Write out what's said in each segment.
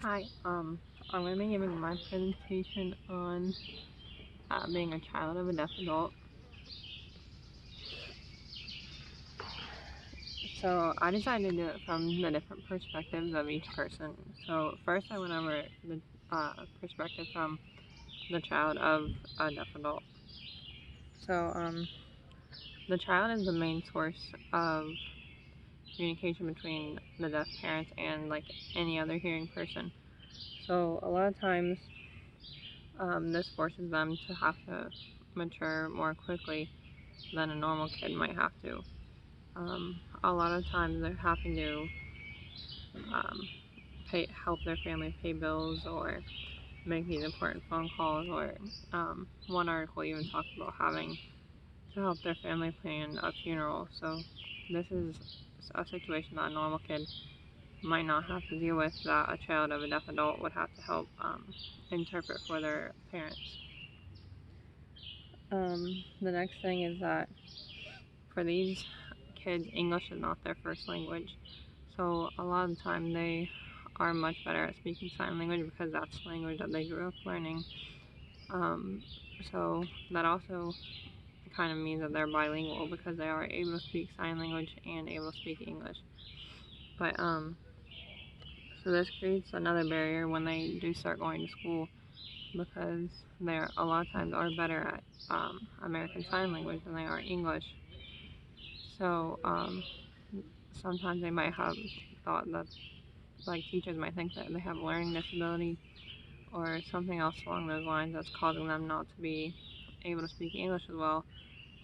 Hi, I'm going to be giving my presentation on being a child of a deaf adult. So I decided to do it from the different perspectives of each person. So first I went over the perspective from the child of a deaf adult. So the child is the main source of communication between the deaf parents and like any other hearing person. So a lot of times this forces them to have to mature more quickly than a normal kid might have to. A lot of times they're having to um, help their family pay bills or make these important phone calls, or one article even talked about having to help their family plan a funeral. So this is a situation that a normal kid might not have to deal with, that a child of a deaf adult would have to help interpret for their parents. The next thing is that for these kids, English is not their first language. So a lot of the time they are much better at speaking sign language because that's the language that they grew up learning. So that also kind of means that they're bilingual because they are able to speak sign language and able to speak English. But so this creates another barrier when they do start going to school, because they a lot of times are better at American Sign Language than they are English. So sometimes they might have thought that, like, teachers might think that they have a learning disability or something else along those lines that's causing them not to be able to speak English as well.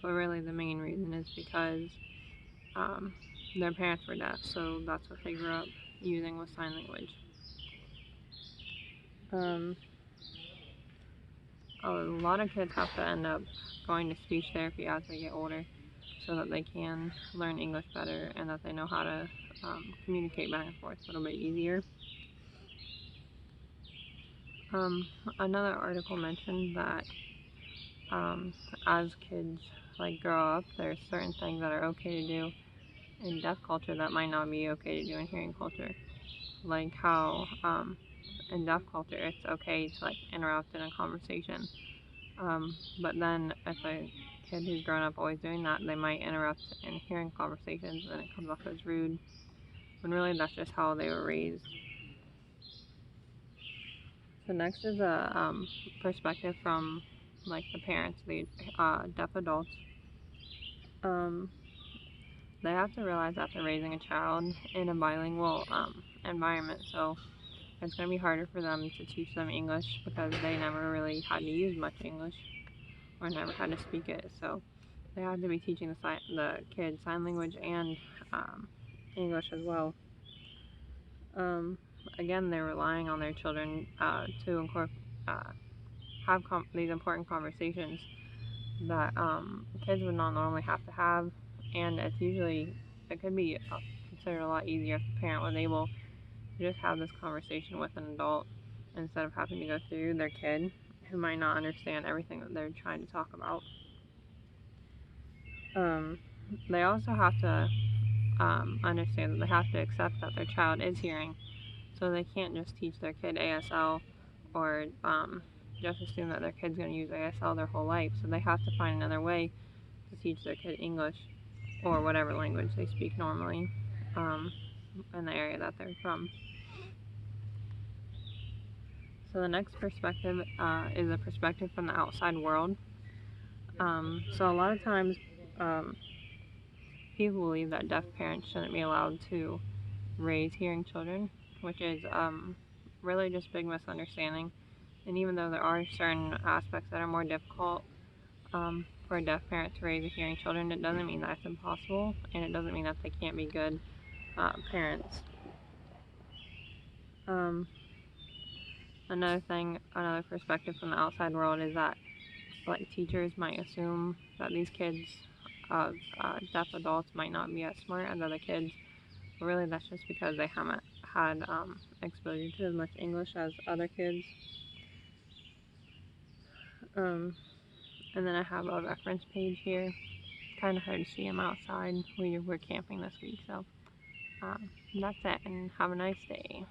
But really the main reason is because their parents were deaf, so that's what they grew up using with sign language. A lot of kids have to end up going to speech therapy as they get older so that they can learn English better and that they know how to communicate back and forth a little bit easier. Another article mentioned that as kids grow up, there's certain things that are okay to do in deaf culture that might not be okay to do in hearing culture. Like how in deaf culture it's okay to interrupt in a conversation. But then if a kid who's grown up always doing that, they might interrupt in hearing conversations and it comes off as rude, when really that's just how they were raised. So next is a perspective from the parents, the deaf adults. They have to realize that they're raising a child in a bilingual environment, so it's going to be harder for them to teach them English because they never really had to use much English or never had to speak it. So they have to be teaching the kids sign language and English as well. Again, they're relying on their children to have these important conversations that kids would not normally have to have, and it could be considered a lot easier if the parent was able to just have this conversation with an adult instead of having to go through their kid who might not understand everything that they're trying to talk about. They also have to understand that they have to accept that their child is hearing, so they can't just teach their kid ASL or just assume that their kid's going to use ASL their whole life. So they have to find another way to teach their kid English or whatever language they speak normally in the area that they're from. So the next perspective is a perspective from the outside world. So a lot of times people believe that deaf parents shouldn't be allowed to raise hearing children, which is really just big misunderstanding. And even though there are certain aspects that are more difficult for a deaf parent to raise a hearing children, it doesn't mean that it's impossible, and it doesn't mean that they can't be good parents. Another perspective from the outside world is that teachers might assume that these kids of deaf adults might not be as smart as other kids, but really that's just because they haven't had exposure to as much English as other kids. And then I have a reference page here. Kind of hard to see them outside. We're camping this week, so that's it, and have a nice day.